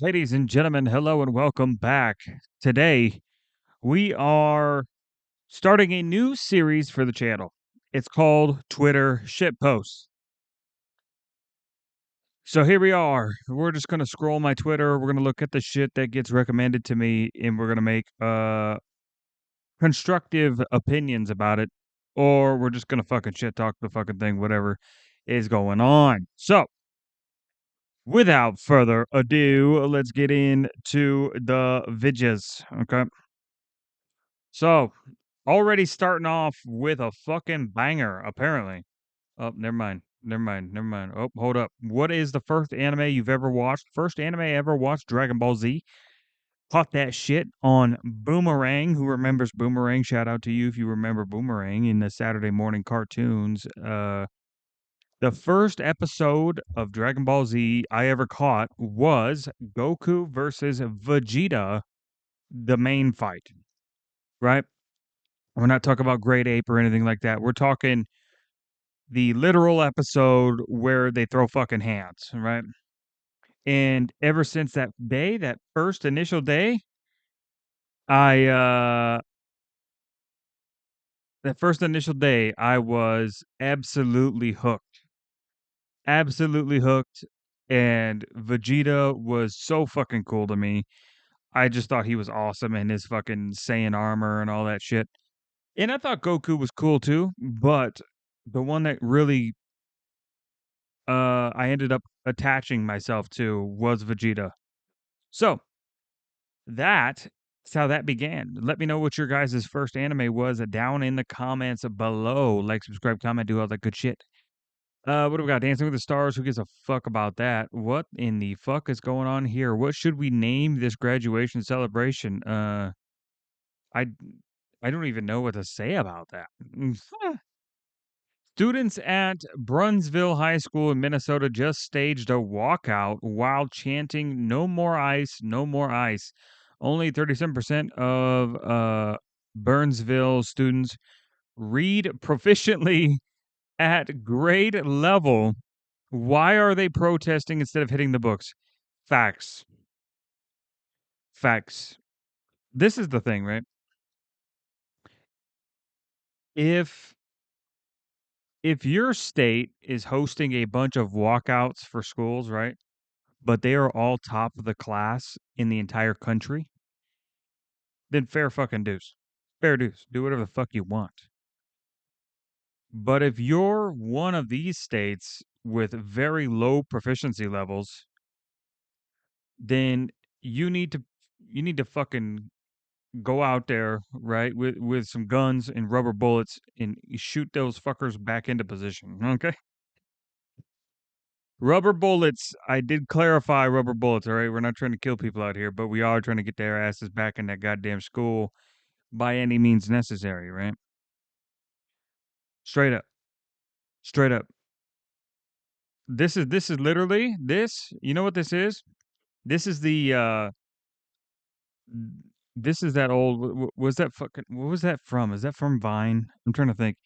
Ladies and gentlemen, hello and welcome back. Today, we are starting a new series for the channel. It's called Twitter Shitposts. So here we are. We're just going to scroll my Twitter. We're going to look at the shit that gets recommended to me, and we're going to make constructive opinions about it. Or we're just going to fucking shit talk the fucking thing, whatever is going on. So, without further ado, let's get into the vidges. Okay. So, already starting off with a fucking banger, apparently. Oh, never mind. Never mind. Never mind. Oh, hold up. What is the first anime you've ever watched? First anime I ever watched, Dragon Ball Z. Caught that shit on Boomerang. Who remembers Boomerang? Shout out to you if you remember Boomerang in the Saturday morning cartoons. The first episode of Dragon Ball Z I ever caught was Goku versus Vegeta, the main fight, right? We're not talking about Great Ape or anything like that. We're talking the literal episode where they throw fucking hands, right? And ever since that day, that first initial day, I that first initial day, I was absolutely hooked. Absolutely hooked. And Vegeta was so fucking cool to me. I just thought he was awesome in his fucking Saiyan armor and all that shit. And I thought Goku was cool too, but the one that really I ended up attaching myself to was Vegeta. So that's how that began. Let me know what your guys' first anime was down in the comments below. Like, subscribe, comment, do all that good shit. What do we got? Dancing with the Stars. Who gives a fuck about that? What in the fuck is going on here? What should we name this graduation celebration? I I don't even know what to say about that. Students at Brunsville High School in Minnesota just staged a walkout while chanting "No more ice, no more ice." Only 37% of Burnsville students read proficiently at grade level. Why are they protesting instead of hitting the books? Facts. Facts. This is the thing, right? If your state is hosting a bunch of walkouts for schools, right? But they are all top of the class in the entire country, then fair fucking dues. Fair dues. Do whatever the fuck you want. But if you're one of these states with very low proficiency levels, then you need to fucking go out there, right, with some guns and rubber bullets and shoot those fuckers back into position. Okay? Rubber bullets, I did clarify rubber bullets, all right? We're not trying to kill people out here, but we are trying to get their asses back in that goddamn school by any means necessary, right? Straight up. Straight up. This is literally this, you know what this is? This is the this is that old was that fucking what was that from? Is that from Vine? I'm trying to think.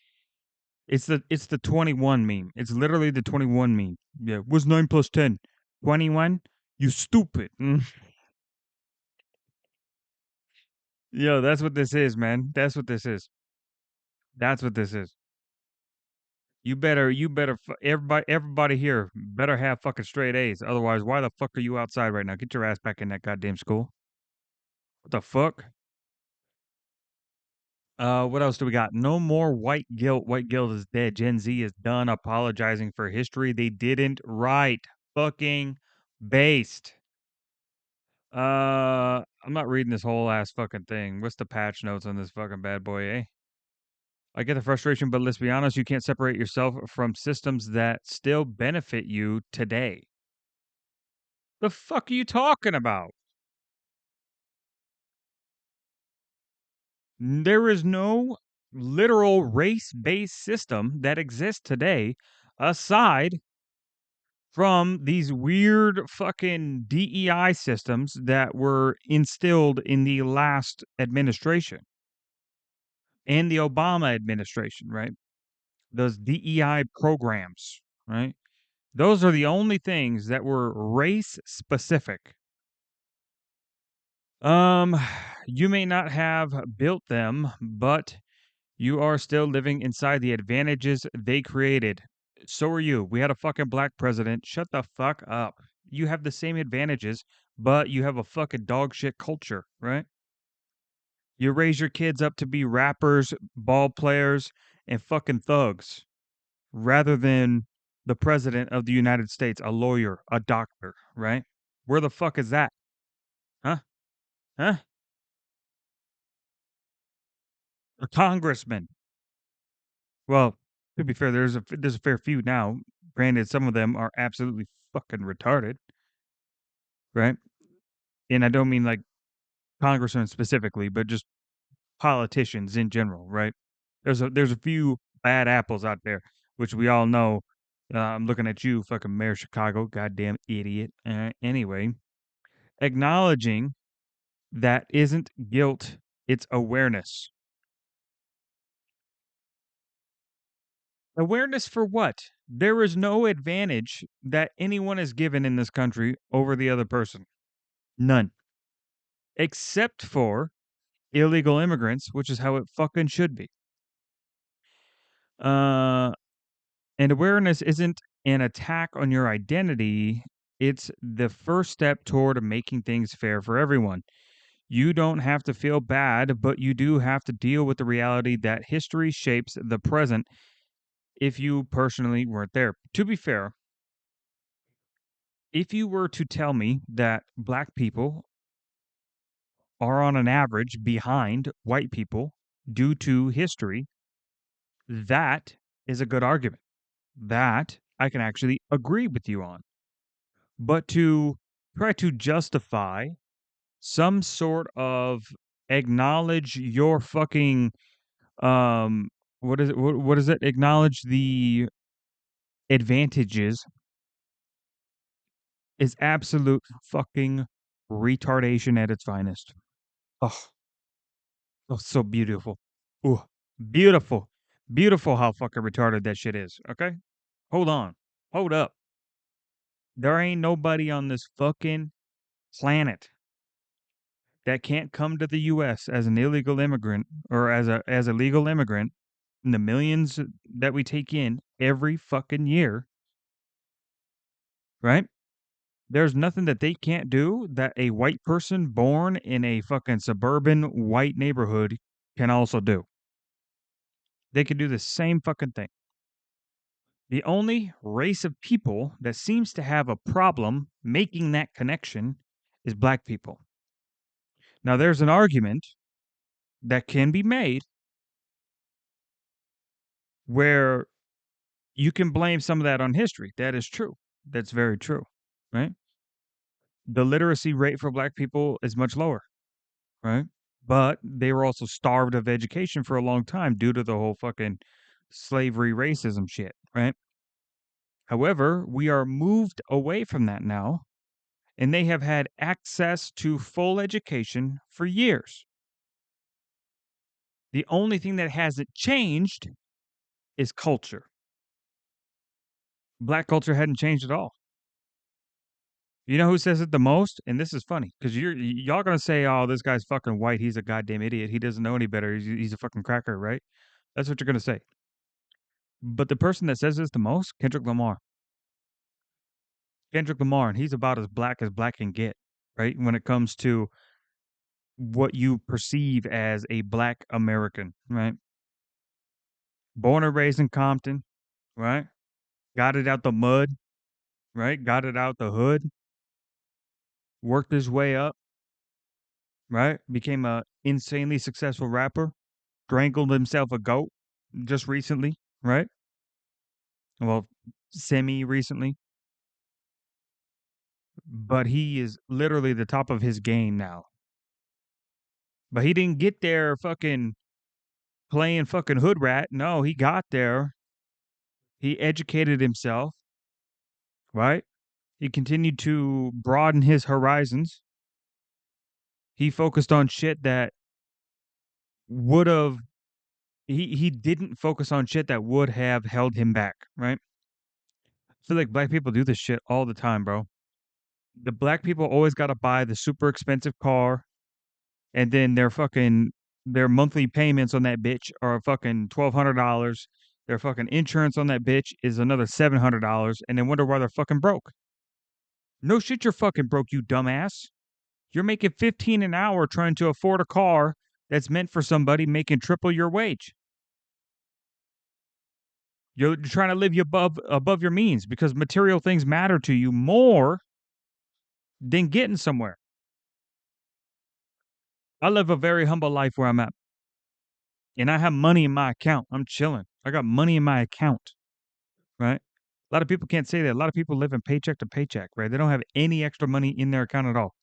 It's the 21 meme. It's literally the 21 meme. Yeah, what's 9 plus 10? 21? You stupid. Yo, that's what this is, man. That's what this is. That's what this is. Everybody here better have fucking straight A's. Otherwise, why the fuck are you outside right now? Get your ass back in that goddamn school. What the fuck? What else do we got? No more white guilt. White guilt is dead. Gen Z is done apologizing for history they didn't write. Fucking based. I'm not reading this whole ass fucking thing. What's the patch notes on this fucking bad boy, eh? I get the frustration, but let's be honest, you can't separate yourself from systems that still benefit you today. The fuck are you talking about? There is no literal race-based system that exists today aside from these weird fucking DEI systems that were instilled in the last administration and the Obama administration, right? Those DEI programs, right? Those are the only things that were race specific. Um, you may not have built them, but you are still living inside the advantages they created. So are you. We had a fucking black president. Shut the fuck up. You have the same advantages, but you have a fucking dog shit culture, right? You raise your kids up to be rappers, ball players, and fucking thugs rather than the president of the United States, a lawyer, a doctor, right? Where the fuck is that? Huh? Huh? A congressman. Well, to be fair, there's a fair few now. Granted, some of them are absolutely fucking retarded, right? And I don't mean like congressmen specifically, but just politicians in general, right? There's a few bad apples out there, which we all know. I'm looking at you, fucking Mayor of Chicago, goddamn idiot. Anyway, acknowledging that isn't guilt, it's awareness. Awareness for what? There is no advantage that anyone is given in this country over the other person. None. Except for illegal immigrants, which is how it fucking should be. Uh, and awareness isn't an attack on your identity, it's the first step toward making things fair for everyone. You don't have to feel bad, but you do have to deal with the reality that history shapes the present if you personally weren't there. To be fair, if you were to tell me that black people are on an average behind white people due to history, that is a good argument. That I can actually agree with you on. But to try to justify some sort of acknowledge your fucking um what is it? Acknowledge the advantages is absolute fucking retardation at its finest. Oh, oh so beautiful. Ooh, beautiful. Beautiful how fucking retarded that shit is. Okay? Hold on. Hold up. There ain't nobody on this fucking planet that can't come to the US as an illegal immigrant or as a legal immigrant in the millions that we take in every fucking year, right? There's nothing that they can't do that a white person born in a fucking suburban white neighborhood can also do. They can do the same fucking thing. The only race of people that seems to have a problem making that connection is black people. Now, there's an argument that can be made where you can blame some of that on history. That is true. That's very true, right? The literacy rate for black people is much lower, right? But they were also starved of education for a long time due to the whole fucking slavery racism shit, right? However, we are moved away from that now, and they have had access to full education for years. The only thing that hasn't changed is culture. Black culture hadn't changed at all. You know who says it the most? And this is funny because y'all gonna say, "Oh, this guy's fucking white. He's a goddamn idiot. He doesn't know any better. He's a fucking cracker," right? That's what you're gonna say. But the person that says this the most, Kendrick Lamar. Kendrick Lamar, and he's about as black can get, right? When it comes to what you perceive as a black American, right? Born and raised in Compton, right? Got it out the mud, right? Got it out the hood, worked his way up, right? Became a insanely successful rapper, strangled himself a goat just recently, right? Well, semi recently, but he is literally the top of his game now. But he didn't get there fucking playing fucking hood rat. No, he got there. He educated himself, right? He continued to broaden his horizons. He focused on shit that would have he didn't focus on shit that would have held him back, right? I feel like black people do this shit all the time, bro. The black people always got to buy the super expensive car. and then their monthly payments on that bitch are fucking $1,200. Their fucking insurance on that bitch is another $700, and they wonder why they're fucking broke. No shit, you're fucking broke, you dumbass. You're making 15 an hour trying to afford a car that's meant for somebody making triple your wage. You're trying to live above your means because material things matter to you more than getting somewhere. I live a very humble life where I'm at. And I have money in my account. I'm chilling. I got money in my account, right? A lot of people can't say that. A lot of people live in paycheck to paycheck, right? They don't have any extra money in their account at all.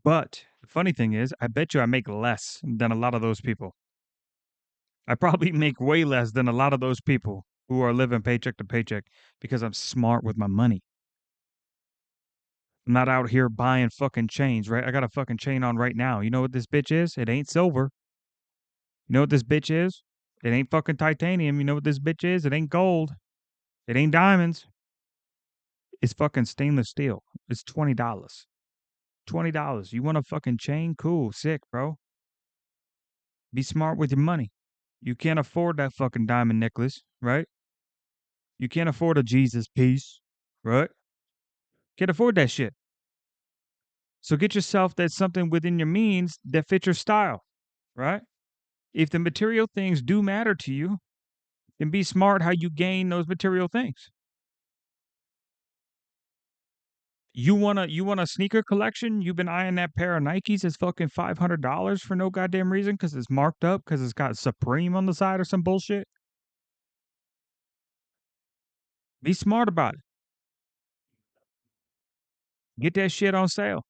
But the funny thing is, I bet you I make less than a lot of those people. I probably make way less than a lot of those people who are living paycheck to paycheck because I'm smart with my money. I'm not out here buying fucking chains, right? I got a fucking chain on right now. You know what this bitch is? It ain't silver. You know what this bitch is? It ain't fucking titanium. You know what this bitch is? It ain't gold. It ain't diamonds. It's fucking stainless steel. It's $20. $20. You want a fucking chain? Cool. Sick, bro. Be smart with your money. You can't afford that fucking diamond necklace, right? You can't afford a Jesus piece, right? Can't afford that shit. So get yourself that something within your means that fits your style, right? If the material things do matter to you, then be smart how you gain those material things. You want a sneaker collection? You've been eyeing that pair of Nikes that's fucking $500 for no goddamn reason because it's marked up because it's got Supreme on the side or some bullshit. Be smart about it. Get that shit on sale.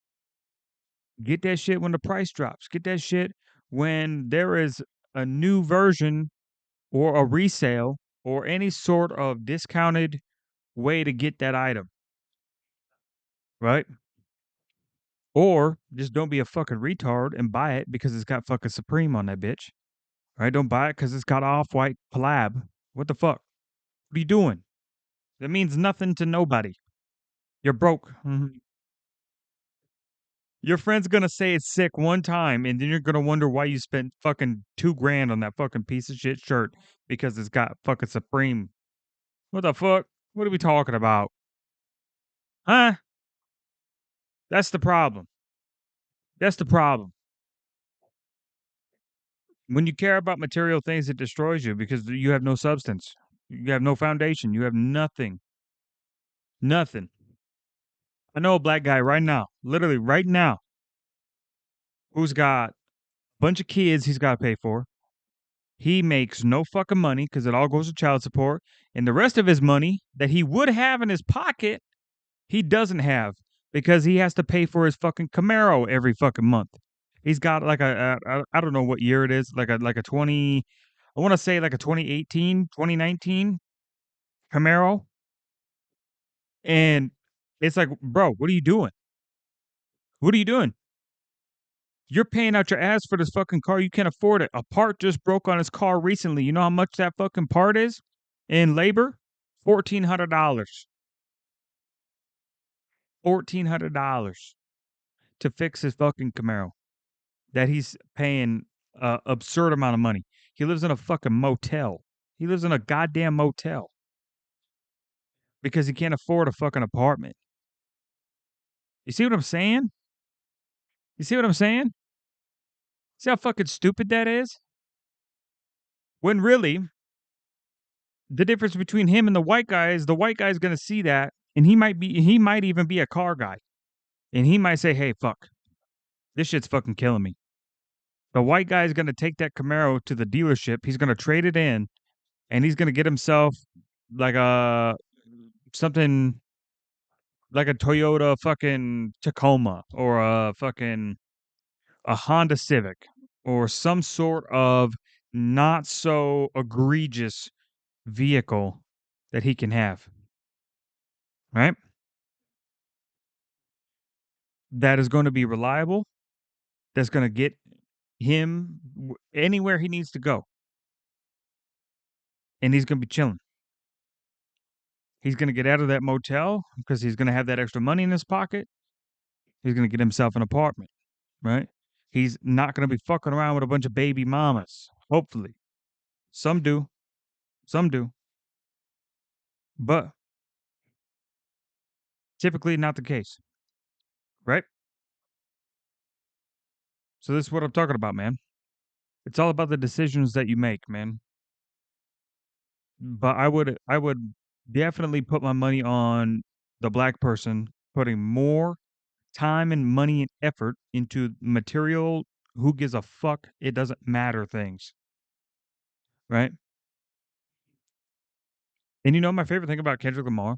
Get that shit when the price drops. Get that shit when there is a new version or a resale or any sort of discounted way to get that item, right? Or just don't be a fucking retard and buy it because it's got fucking Supreme on that bitch. Right? Don't buy it because it's got off-white collab. What the fuck? What are you doing? That means nothing to nobody. You're broke. Your friend's gonna say it's sick one time, and then you're gonna wonder why you spent fucking $2,000 on that fucking piece of shit shirt because it's got fucking Supreme. What the fuck? What are we talking about? Huh? That's the problem. That's the problem. When you care about material things, it destroys you because you have no substance. You have no foundation. You have nothing. Nothing. I know a black guy right now, literally right now, who's got a bunch of kids he's got to pay for. He makes no fucking money because it all goes to child support. And the rest of his money that he would have in his pocket, he doesn't have because he has to pay for his fucking Camaro every fucking month. He's got like I don't know what year it is, like a 20, I want to say like a 2018, 2019 Camaro. And it's like, bro, what are you doing? What are you doing? You're paying out your ass for this fucking car. You can't afford it. A part just broke on his car recently. You know how much that fucking part is in labor? $1,400. $1,400 to fix his fucking Camaro that he's paying a absurd amount of money. He lives in a fucking motel. He lives in a goddamn motel because he can't afford a fucking apartment. You see what I'm saying? You see what I'm saying? See how fucking stupid that is? When really, the difference between him and the white guy is the white guy is going to see that and he might even be a car guy. And he might say, "Hey, fuck. This shit's fucking killing me." The white guy is going to take that Camaro to the dealership. He's going to trade it in and he's going to get himself like a something like a Toyota fucking Tacoma or a Honda Civic or some sort of not so egregious vehicle that he can have, right? That is going to be reliable, that's going to get him anywhere he needs to go. And he's going to be chilling. He's going to get out of that motel because he's going to have that extra money in his pocket. He's going to get himself an apartment, right? He's not going to be fucking around with a bunch of baby mamas. Hopefully. Some do. Some do. But typically not the case. Right? So this is what I'm talking about, man. It's all about the decisions that you make, man. But I would definitely put my money on the black person putting more time and money and effort into material who gives a fuck, it doesn't matter things, right? And you know my favorite thing about Kendrick Lamar?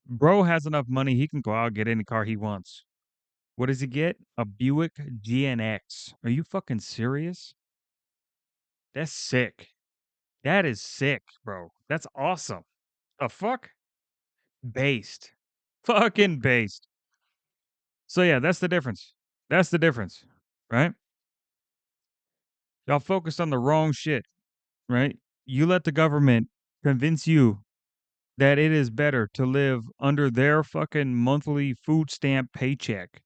Bro has enough money, he can go out and get any car he wants. What does he get? A Buick GNX. Are you fucking serious? That's sick. That is sick, bro. That's awesome. The fuck? Based. Fucking based. So yeah, that's the difference. That's the difference, right? Y'all focused on the wrong shit, right? You let the government convince you that it is better to live under their fucking monthly food stamp paycheck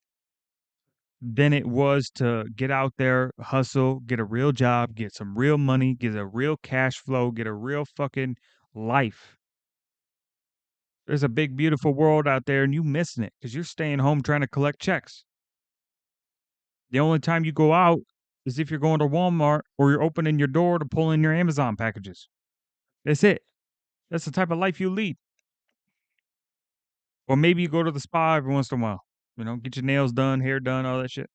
than it was to get out there, hustle, get a real job, get some real money, get a real cash flow, get a real fucking life. There's a big, beautiful world out there and you missing it because you're staying home trying to collect checks. The only time you go out is if you're going to Walmart or you're opening your door to pull in your Amazon packages. That's it. That's the type of life you lead. Or maybe you go to the spa every once in a while. You know, get your nails done, hair done, all that shit.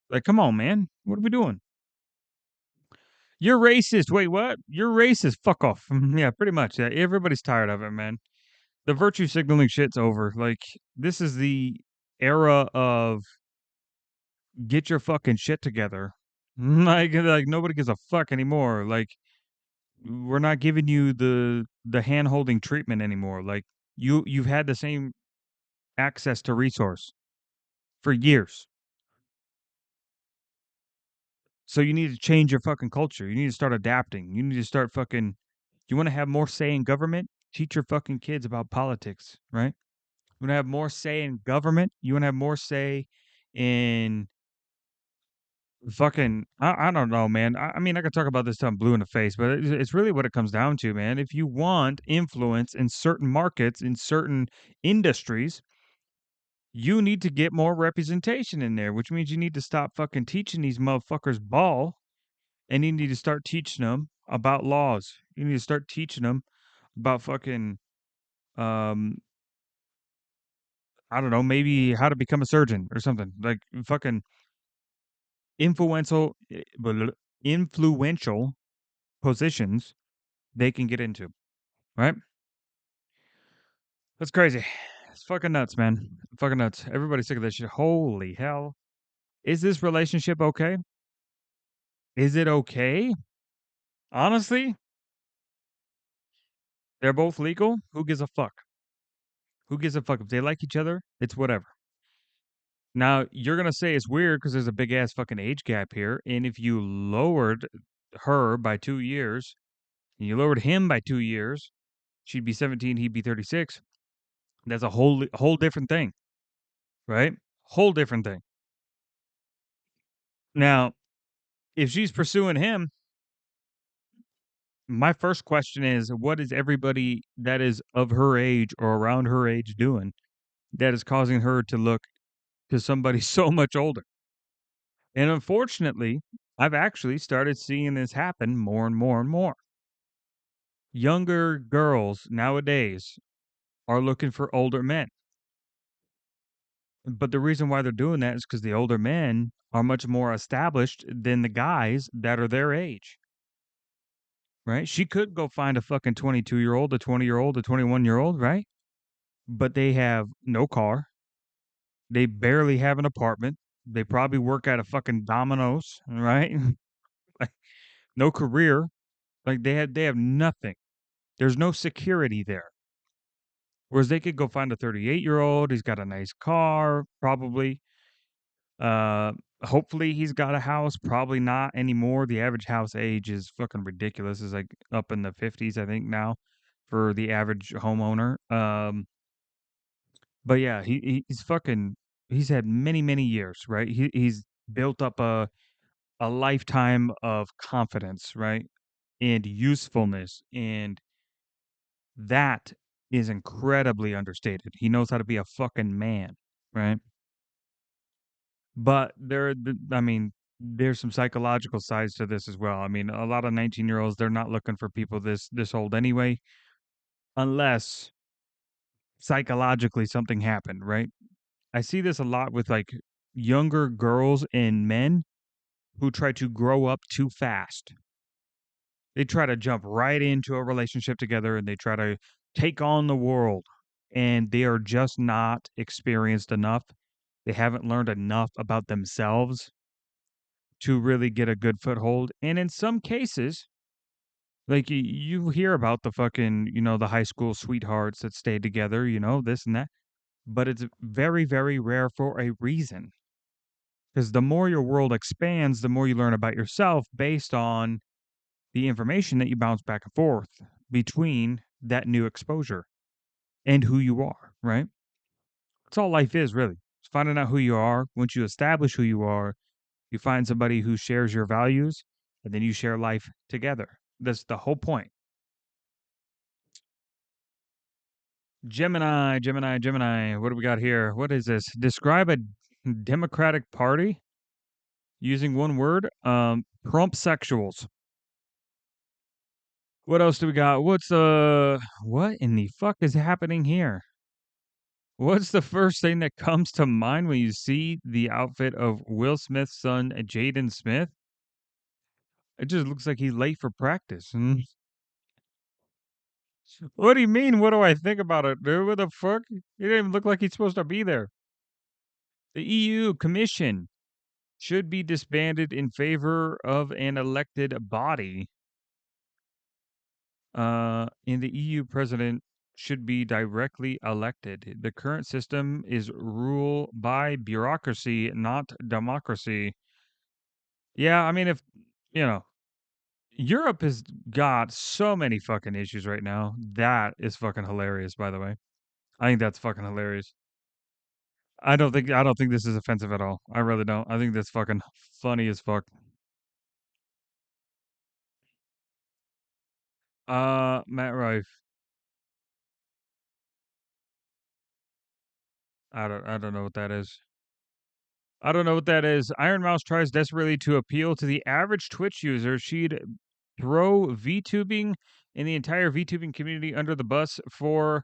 Like, come on, man. What are we doing? You're racist. Wait, what? You're racist. Fuck off. Yeah, pretty much. Yeah, everybody's tired of it, man. The virtue signaling shit's over. Like, this is the era of get your fucking shit together. Like nobody gives a fuck anymore. Like, we're not giving you the hand holding treatment anymore. Like, you've had the same access to resource for years. So you need to change your fucking culture. You need to start adapting. You need to start fucking. You want to have more say in government? Teach your fucking kids about politics, right? You want to have more say in government? You want to have more say in fucking. I don't know, man. I mean, I could talk about this till I'm blue in the face, but it's really what it comes down to, man. If you want influence in certain markets, in certain industries, you need to get more representation in there, which means you need to stop fucking teaching these motherfuckers ball and you need to start teaching them about laws. You need to start teaching them about fucking, um, I don't know, maybe how to become a surgeon or something like fucking influential, influential positions they can get into. Right? That's crazy. It's fucking nuts, man. Fucking nuts. Everybody's sick of this shit. Holy hell. Is this relationship okay? Is it okay? Honestly, they're both legal. Who gives a fuck? Who gives a fuck? If they like each other, it's whatever. Now, you're gonna say it's weird because there's a big ass fucking age gap here, and if you lowered her by 2 years, and you lowered him by 2 years, she'd be 17, he'd be 36. That's a whole different thing, right? Whole different thing. Now, if she's pursuing him, my first question is, what is everybody that is of her age or around her age doing that is causing her to look to somebody so much older? And unfortunately, I've actually started seeing this happen more and more and more. Younger girls nowadays are looking for older men. But the reason why they're doing that is because the older men are much more established than the guys that are their age. Right? She could go find a fucking 22-year-old, a 20-year-old, a 21-year-old, right? But they have no car. They barely have an apartment. They probably work at a fucking Domino's, right? Like, no career. Like they have nothing. There's no security there. Whereas they could go find a 38-year-old. He's got a nice car, probably. Uh, hopefully he's got a house. Probably not anymore. The average house age is fucking ridiculous. It's like up in the 50s, I think now, for the average homeowner. But yeah, he's fucking. he's had many, many years, right? He's built up a lifetime of confidence, right? And usefulness, and that is incredibly understated. He knows how to be a fucking man, right? But I mean, there's some psychological sides to this as well. I mean, a lot of 19-year-olds, they're not looking for people this old anyway, unless psychologically something happened, right? I see this a lot with like younger girls and men who try to grow up too fast. They try to jump right into a relationship together and they try to take on the world, and they are just not experienced enough. They haven't learned enough about themselves to really get a good foothold. And in some cases, like you hear about the fucking, the high school sweethearts that stay together, this and that, but it's very, very rare for a reason. Because the more your world expands, the more you learn about yourself based on the information that you bounce back and forth between that new exposure and who you are, right? That's all life is, really. It's finding out who you are. Once you establish who you are, you find somebody who shares your values, and then you share life together. That's the whole point. Gemini, Gemini, Gemini. What do we got here? What is this? Describe a Democratic Party using one word. Trump sexuals. What else do we got? What in the fuck is happening here? What's the first thing that comes to mind when you see the outfit of Will Smith's son, Jaden Smith? It just looks like he's late for practice. What do you mean? What do I think about it, dude? What the fuck? He didn't even look like he's supposed to be there. The EU Commission should be disbanded in favor of an elected body. And the EU president should be directly elected. The current system is rule by bureaucracy, not democracy. Yeah, I mean, if you know, Europe has got so many fucking issues right now. That is fucking hilarious, by the way. I think that's fucking hilarious. I don't think this is offensive at all. I really don't. I think that's fucking funny as fuck. Matt Rife. I don't know what that is. I don't know what that is. Iron Mouse tries desperately to appeal to the average Twitch user. She'd throw VTubing and the entire VTubing community under the bus for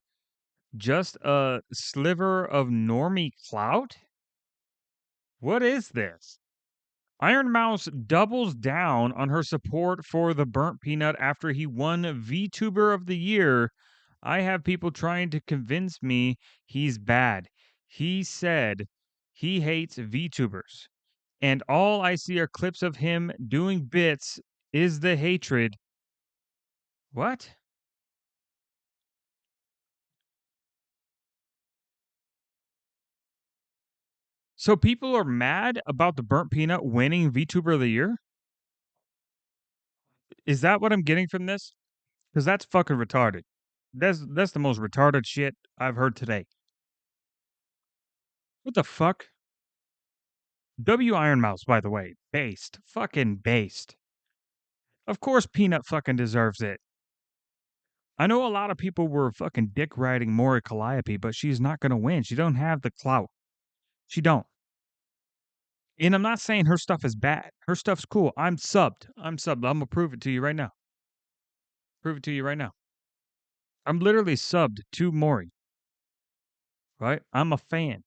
just a sliver of normie clout? What is this? Iron Mouse doubles down on her support for the Burnt Peanut after he won VTuber of the Year. I have people trying to convince me he's bad. He said he hates VTubers, and all I see are clips of him doing bits. Is the hatred. What? So people are mad about the Burnt Peanut winning VTuber of the Year? Is that what I'm getting from this? Because that's fucking retarded. That's the most retarded shit I've heard today. What the fuck? W Iron Mouse, by the way, based. Fucking based. Of course Peanut fucking deserves it. I know a lot of people were fucking dick riding Mori Calliope, but she's not gonna win. She don't have the clout. She don't. And I'm not saying her stuff is bad. Her stuff's cool. I'm subbed. I'm gonna prove it to you right now. Prove it to you right now. I'm literally subbed to Mori. Right? I'm a fan.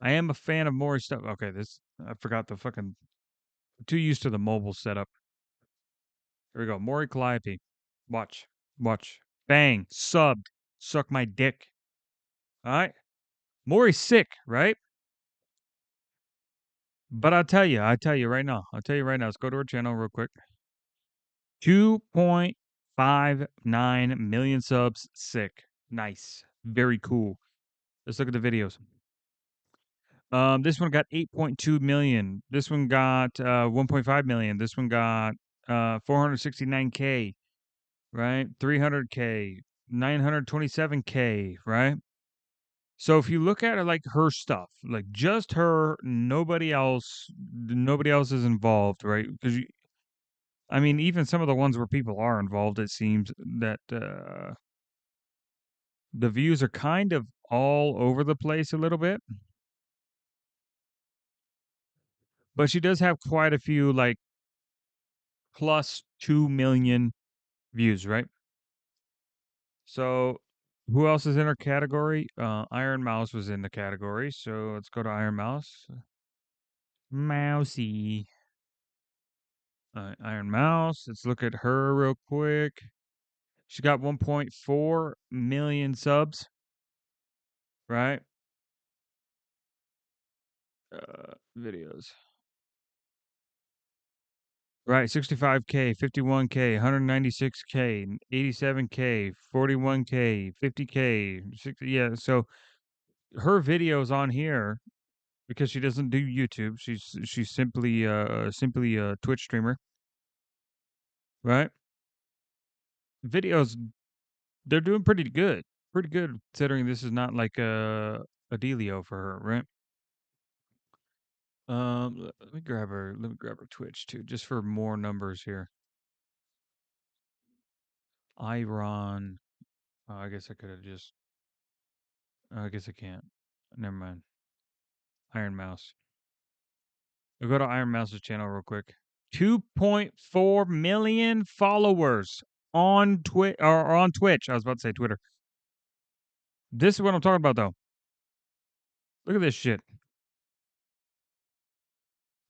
I am a fan of Mori stuff. Okay, I forgot the fucking too used to the mobile setup. Here we go. Mori Calliope. Watch. Watch. Bang. Subbed. Suck my dick. All right. Maury's sick, right? But I tell you right now. I'll tell you right now. Let's go to our channel real quick. 2.59 million subs. Sick. Nice. Very cool. Let's look at the videos. This one got 8.2 million. This one got 1.5 million. This one got 469K, right? 300K, 927K, right? So if you look at it like her stuff, like just her, nobody else is involved, right? Because I mean, even some of the ones where people are involved, it seems that the views are kind of all over the place a little bit. But she does have quite a few, like plus 2 million views, right? So who else is in her category? Iron Mouse was in the category. So let's go to Iron Mouse. Mousy. Iron Mouse. Let's look at her real quick. She got 1.4 million subs, right? Videos. Right, 65K, 51K, 196K, 87K, 41K, 50K, 60, yeah, so her videos on here because she doesn't do YouTube. She's simply a Twitch streamer, right? Videos they're doing pretty good. Pretty good considering this is not like a dealio for her, right? Let me grab her Twitch too, just for more numbers here. Iron. Oh, I guess I could have just. I guess I can't. Never mind. Iron Mouse. We'll go to Iron Mouse's channel real quick. 2.4 million followers on Twitch. I was about to say Twitter. This is what I'm talking about, though. Look at this shit.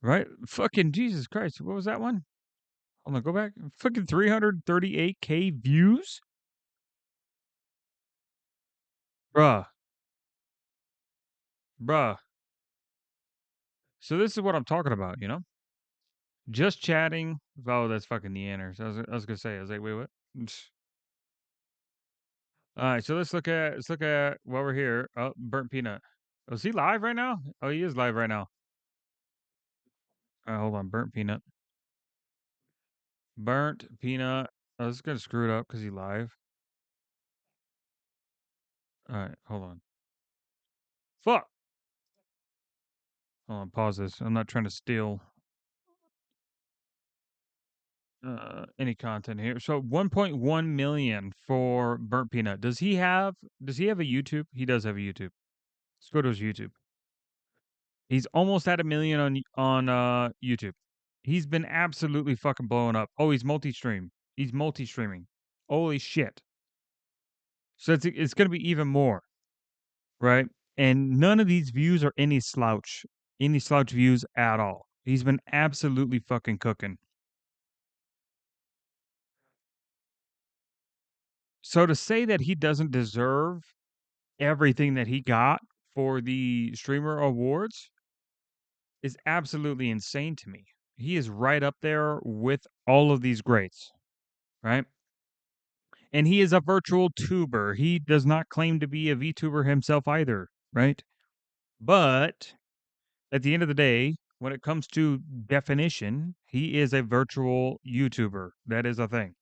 Right? Fucking Jesus Christ. What was that one? Hold on, go back. Fucking 338K views? Bruh. Bruh. So this is what I'm talking about, you know? Just chatting. Oh, that's fucking Neanders. I was gonna say, I was like, wait, what? All right, so let's look at while we're here. Oh, Burnt Peanut. Oh, is he live right now? Oh, he is live right now. All right, hold on. Burnt Peanut. Burnt Peanut. Oh, this is gonna screw it up because he live. All right, hold on. Fuck. Hold on, pause this. I'm not trying to steal any content here. So 1.1 million for Burnt Peanut. Does he have a YouTube? He does have a YouTube. Let's go to his YouTube. He's almost at a million on YouTube. He's been absolutely fucking blowing up. Oh, he's multi-stream. He's multi-streaming. Holy shit. So it's going to be even more, right? And none of these views are any slouch views at all. He's been absolutely fucking cooking. So to say that he doesn't deserve everything that he got for the streamer awards is absolutely insane to me. He is right up there with all of these greats, right? And he is a virtual tuber. He does not claim to be a VTuber himself either, right? But at the end of the day, when it comes to definition, he is a virtual YouTuber. That is a thing.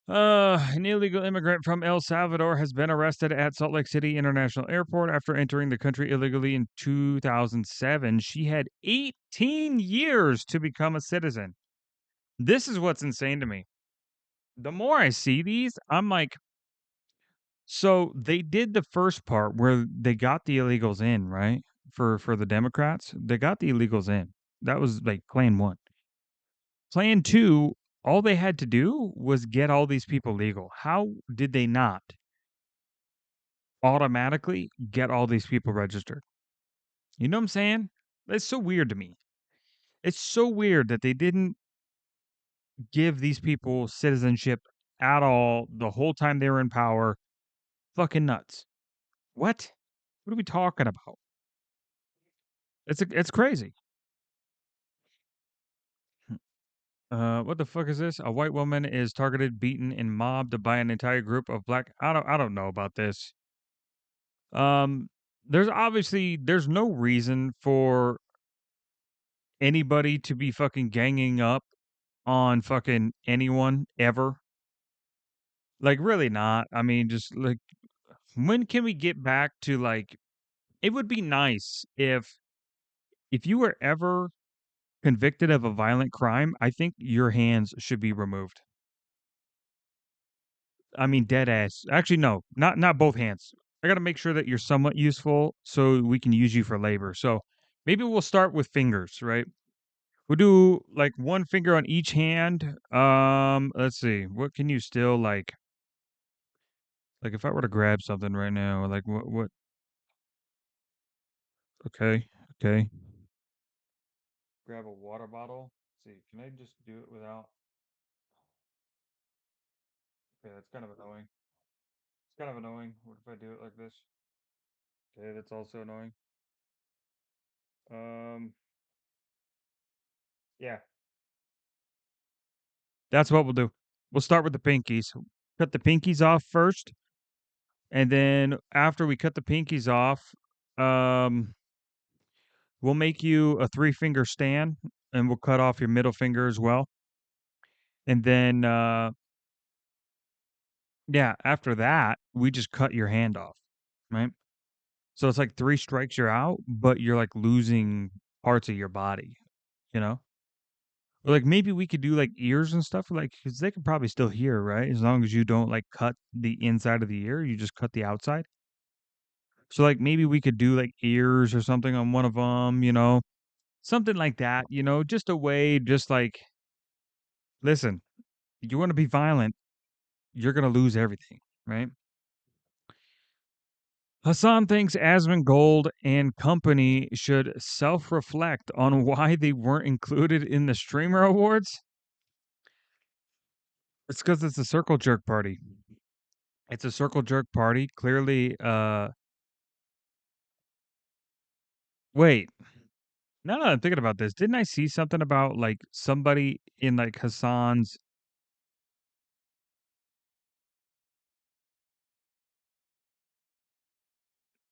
An illegal immigrant from El Salvador has been arrested at Salt Lake City International Airport after entering the country illegally in 2007. She had 18 years to become a citizen. This is what's insane to me. The more I see these, I'm like, so they did the first part where they got the illegals in, right? For the Democrats, they got the illegals in. That was like plan 1. Plan 2, all they had to do was get all these people legal. How did they not automatically get all these people registered? You know what I'm saying? It's so weird to me. It's so weird that they didn't give these people citizenship at all the whole time they were in power. Fucking nuts. What? What are we talking about? It's crazy. What the fuck is this? A white woman is targeted, beaten, and mobbed by an entire group of black. I don't know about this. Um, there's no reason for anybody to be fucking ganging up on fucking anyone ever. Like really not. I mean, just like when can we get back to like it would be nice if you were ever convicted of a violent crime, I think your hands should be removed. I mean, dead ass. Actually, no, not both hands. I got to make sure that you're somewhat useful so we can use you for labor. So maybe we'll start with fingers, right? We'll do like one finger on each hand. Let's see. What can you still like if I were to grab something right now, like what okay, okay. Grab a water bottle. Let's see, can I just do it without okay, that's kind of annoying. It's kind of annoying. What if I do it like this? Okay, that's also annoying. Um, yeah, that's what we'll do. We'll start with the pinkies. Cut the pinkies off first, and then after we cut the pinkies off, um, we'll make you a three-finger stand, and we'll cut off your middle finger as well. And then, yeah, after that, we just cut your hand off, right? So it's like three strikes, you're out, but you're like losing parts of your body, you know? Or like maybe we could do like ears and stuff, like because they could probably still hear, right? As long as you don't like cut the inside of the ear, you just cut the outside. So like maybe we could do like ears or something on one of them, something like that, just a way, just like, listen, you want to be violent, you're gonna lose everything, right? Hassan thinks Asmongold and company should self-reflect on why they weren't included in the streamer awards. It's because it's a circle jerk party. It's a circle jerk party. Clearly, wait. Now that I'm thinking about this, didn't I see something about like somebody in like Hassan's?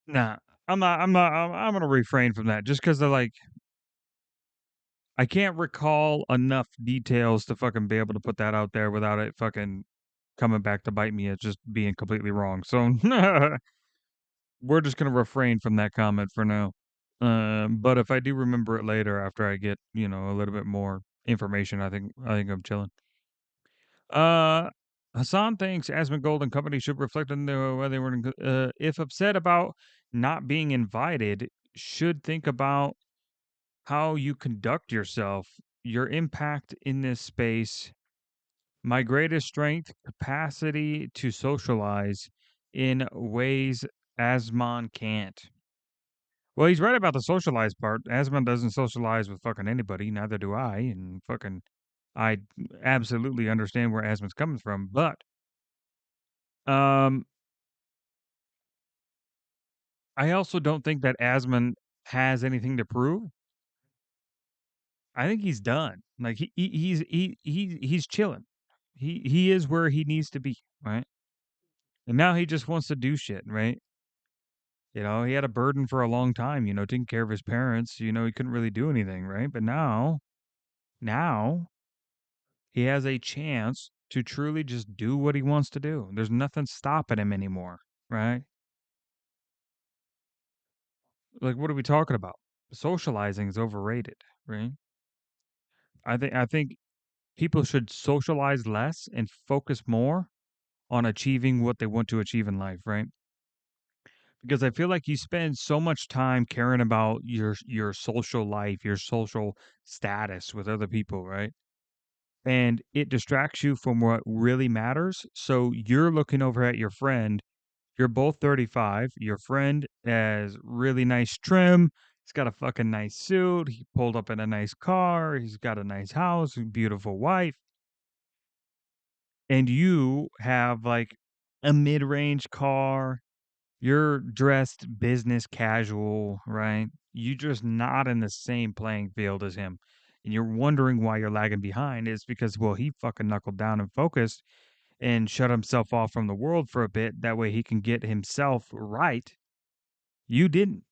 Nah, I'm not. I'm not. I'm gonna refrain from that just because they're like I can't recall enough details to fucking be able to put that out there without it fucking coming back to bite me as just being completely wrong. So we're just gonna refrain from that comment for now. But if I do remember it later after I get, a little bit more information, I think I'm chilling. Uh Hassan thinks Asmongold and company should reflect on why they weren't if upset about not being invited, should think about how you conduct yourself, your impact in this space. My greatest strength, capacity to socialize in ways Asmon can't. Well, he's right about the socialize part. Asmon doesn't socialize with fucking anybody, neither do I. And fucking, I absolutely understand where Asmon's coming from. But, um, I also don't think that Asmon has anything to prove. I think he's done. Like he's chilling. He is where he needs to be, right? And now he just wants to do shit, right? He had a burden for a long time, taking care of his parents, he couldn't really do anything, right? But now he has a chance to truly just do what he wants to do. There's nothing stopping him anymore, right? Like what are we talking about? Socializing is overrated, right? I think people should socialize less and focus more on achieving what they want to achieve in life, right? Because I feel like you spend so much time caring about your social life, your social status with other people, right? And it distracts you from what really matters. So you're looking over at your friend. You're both 35. Your friend has really nice trim. He's got a fucking nice suit. He pulled up in a nice car. He's got a nice house, a beautiful wife. And you have like a mid-range car. You're dressed business casual, right? You're just not in the same playing field as him. And you're wondering why you're lagging behind. It's because, well, he fucking knuckled down and focused and shut himself off from the world for a bit. That way he can get himself right. You didn't.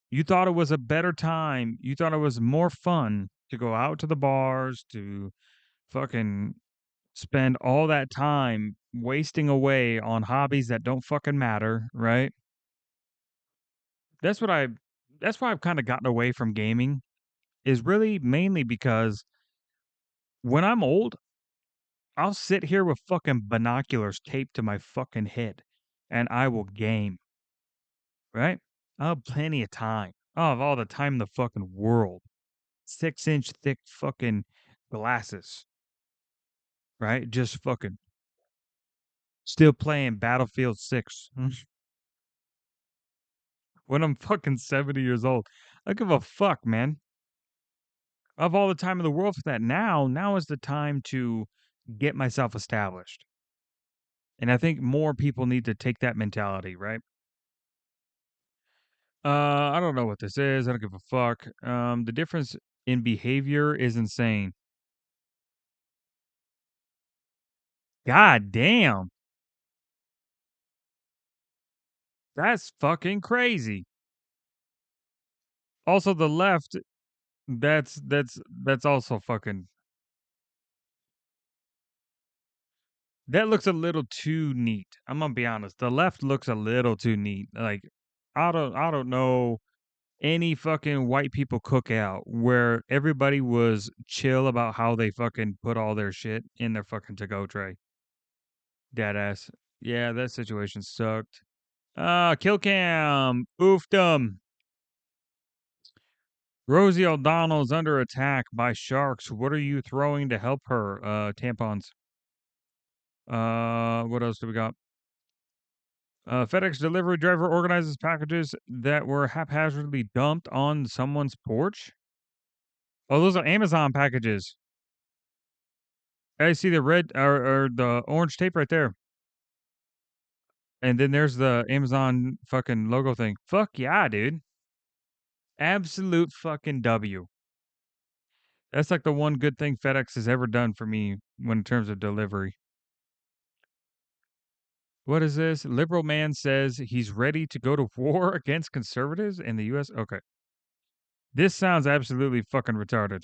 You thought it was a better time. You thought it was more fun to go out to the bars, to fucking spend all that time wasting away on hobbies that don't fucking matter, right? That's what I that's why I've kinda gotten away from gaming, is really mainly because when I'm old, I'll sit here with fucking binoculars taped to my fucking head, and I will game, right? I'll have plenty of time. I'll have all the time in the fucking world. 6-inch thick fucking glasses, right? Just fucking still playing Battlefield 6 when I'm fucking 70 years old. I give a fuck, man. I have all the time in the world for that. Now is the time to get myself established. And I think more people need to take that mentality, right? I don't know what this is. I don't give a fuck. The difference in behavior is insane. God damn. That's fucking crazy. Also, the left, that's also fucking that looks a little too neat. I'm gonna be honest. The left looks a little too neat. Like, I don't know any fucking white people cookout where everybody was chill about how they fucking put all their shit in their fucking to-go tray. Deadass. Yeah, that situation sucked. Kill cam. Oofed 'em. Rosie O'Donnell's under attack by sharks. What are you throwing to help her? Tampons. What else do we got? FedEx delivery driver organizes packages that were haphazardly dumped on someone's porch. Oh, those are Amazon packages. I see the red or the orange tape right there. And then there's the Amazon fucking logo thing. Fuck yeah, dude. Absolute fucking W. That's like the one good thing FedEx has ever done for me when in terms of delivery. What is this? Liberal man says he's ready to go to war against conservatives in the US. Okay. This sounds absolutely fucking retarded.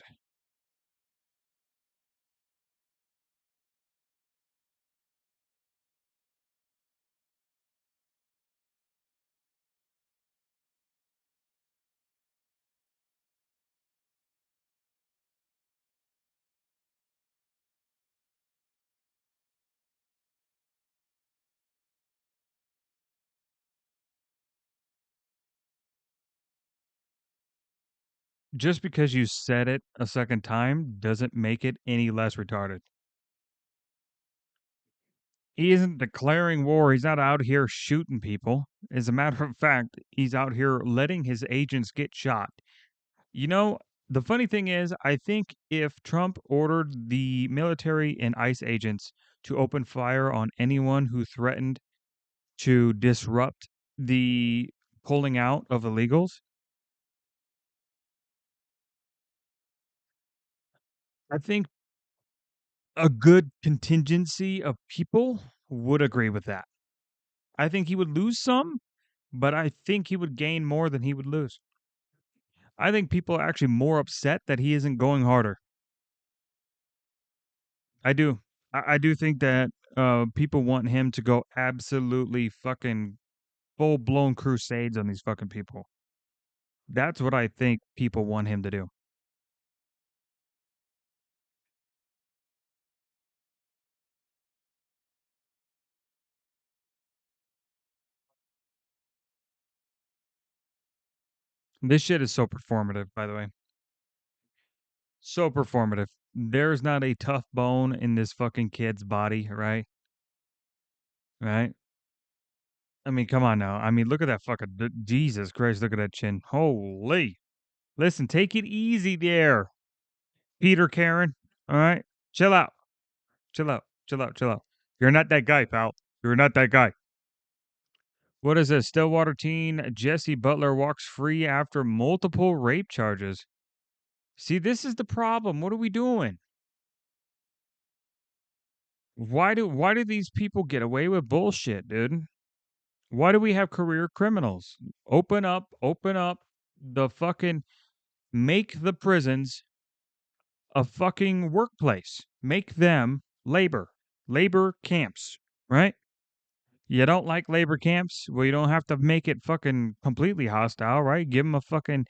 Just because you said it a second time doesn't make it any less retarded. He isn't declaring war. He's not out here shooting people. As a matter of fact, he's out here letting his agents get shot. You know, the funny thing is, I think if Trump ordered the military and ICE agents to open fire on anyone who threatened to disrupt the pulling out of illegals, I think a good contingency of people would agree with that. I think he would lose some, but I think he would gain more than he would lose. I think people are actually more upset that he isn't going harder. I do. I do think that people want him to go absolutely fucking full blown crusades on these fucking people. That's what I think people want him to do. This shit is so performative, by the way. So performative. There's not a tough bone in this fucking kid's body, right? Right? I mean, come on now. I mean, look at that fucking Jesus Christ, look at that chin. Holy. Listen, take it easy there, Peter Karen. All right? Chill out. Chill out. Chill out. Chill out. You're not that guy, pal. You're not that guy. What is this? Stillwater teen Jesse Butler walks free after multiple rape charges. See, this is the problem. What are we doing? Why do these people get away with bullshit, dude? Why do we have career criminals? Open up the fucking make the prisons a fucking workplace. Make them labor camps, right? You don't like labor camps? Well, you don't have to make it fucking completely hostile, right? Give them a fucking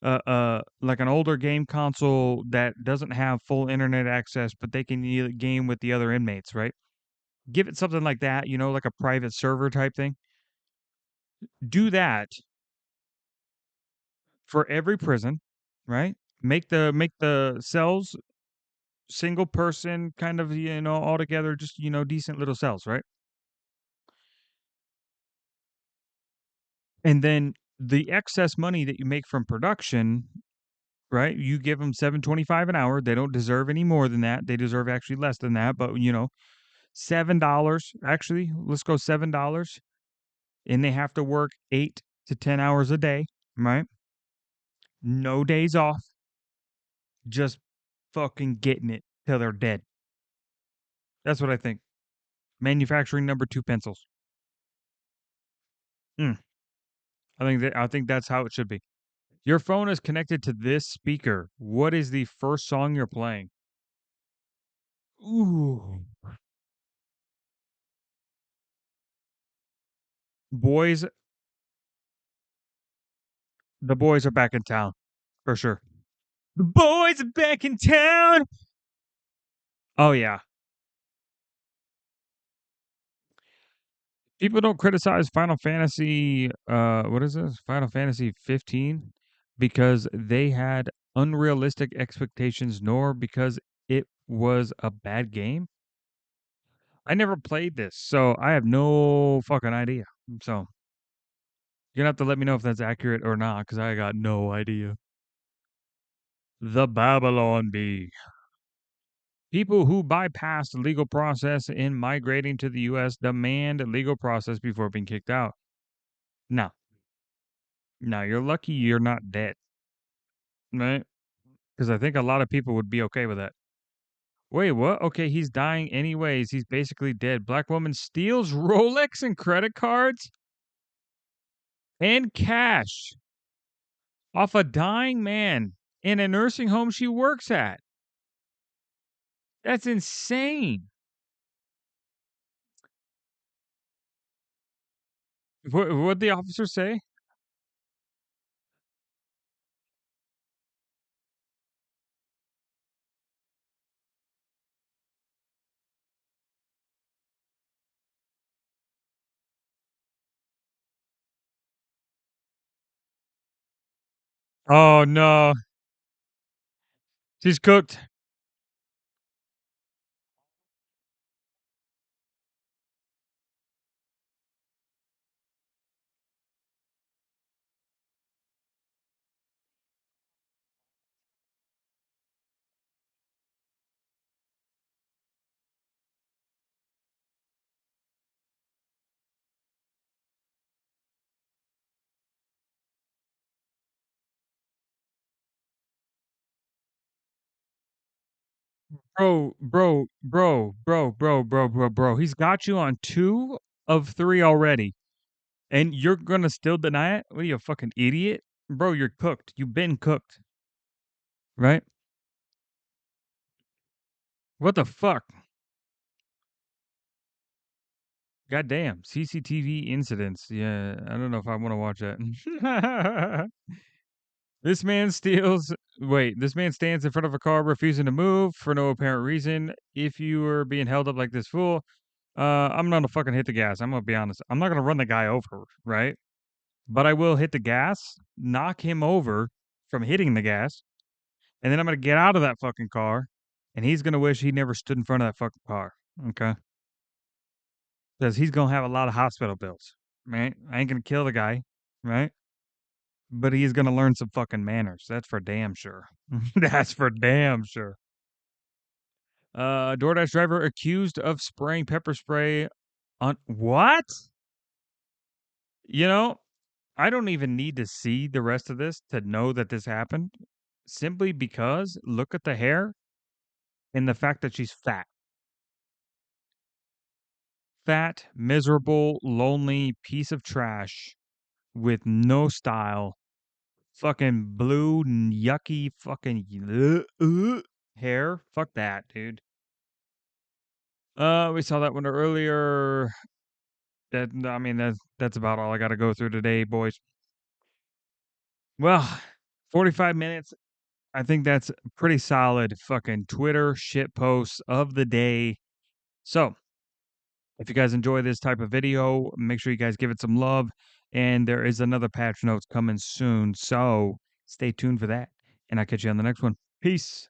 like an older game console that doesn't have full internet access, but they can game with the other inmates, right? Give it something like that, like a private server type thing. Do that for every prison, right? Make the cells single person kind of, all together, just, decent little cells, right? And then the excess money that you make from production, right? You give them 7.25 an hour. They don't deserve any more than that. They deserve actually less than that, but $7. Actually, let's go $7. And they have to work 8 to 10 hours a day, right? No days off, just fucking getting it till they're dead. That's what I think. Manufacturing number 2 pencils. Mm, I think that's how it should be. Your phone is connected to this speaker. What is the first song you're playing? Ooh. Boys, the boys are back in town for sure. The boys are back in town. Oh yeah. People don't criticize Final Fantasy what is this? Final Fantasy 15 because they had unrealistic expectations nor because it was a bad game. I never played this, so I have no fucking idea. So, you're gonna have to let me know if that's accurate or not cuz I got no idea. The Babylon Bee. People who bypass the legal process in migrating to the US demand a legal process before being kicked out. No. No, you're lucky you're not dead, right? Because I think a lot of people would be okay with that. Wait, what? Okay, he's dying anyways. He's basically dead. Black woman steals Rolex and credit cards and cash off a dying man in a nursing home she works at. That's insane. What'd the officer say? Oh no, she's cooked. Bro. He's got you on 2 of 3 already, and you're gonna still deny it? What are you, a fucking idiot? Bro, you're cooked. You've been cooked, right? What the fuck? Goddamn, CCTV incidents. Yeah, I don't know if I wanna watch that. This man stands in front of a car refusing to move for no apparent reason. If you were being held up like this fool, I'm not gonna fucking hit the gas. I'm gonna be honest. I'm not gonna run the guy over, right? But I will hit the gas, knock him over from hitting the gas, and then I'm gonna get out of that fucking car, and he's gonna wish he never stood in front of that fucking car. Okay? Because he's gonna have a lot of hospital bills, right? I ain't gonna kill the guy, right? But he's gonna learn some fucking manners. That's for damn sure. That's for damn sure. DoorDash driver accused of spraying pepper spray on what? You know, I don't even need to see the rest of this to know that this happened. Simply because look at the hair and the fact that she's fat. Fat, miserable, lonely piece of trash with no style. Fucking blue, yucky, fucking hair. Fuck that, dude. We saw that one earlier. That I mean, that's about all I gotta go through today, boys. Well, 45 minutes. I think that's pretty solid fucking Twitter shit posts of the day. So, if you guys enjoy this type of video, make sure you guys give it some love. And there is another patch notes coming soon. So, stay tuned for that. And I'll catch you on the next one. Peace.